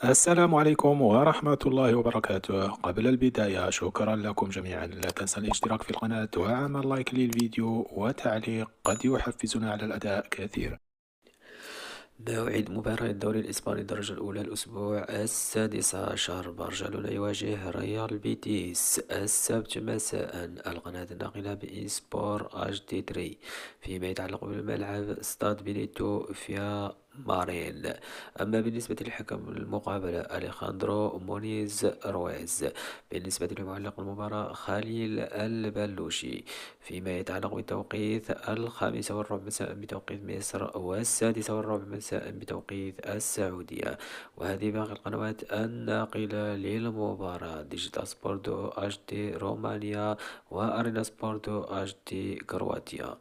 السلام عليكم ورحمة الله وبركاته. قبل البداية شكرا لكم جميعا، لا تنسى الاشتراك في القناة وعمل لايك للفيديو وتعليق قد يحفزنا على الأداء كثيرا. موعد مباراة الدوري الإسباني الدرجة الأولى الأسبوع 16 برشلونة يواجه ريال بيتيس السبت مساء. القناة الناقلة بإسبور اتش دي 3. فيما يتعلق بالملعب ستاد بينيتو فيا مارين. أما بالنسبة لحكم المقابلة أليخاندرو مونيز رويز. بالنسبة لمعلق المباراة خليل البلوشي. فيما يتعلق بالتوقيت 5:15 مساء بتوقيت مصر و6:15 مساء بتوقيت السعودية. وهذه باقي القنوات الناقلة للمباراة: ديجيتال سبورتو اتش دي رومانيا، وأرينا سبورتو اتش دي كرواتيا.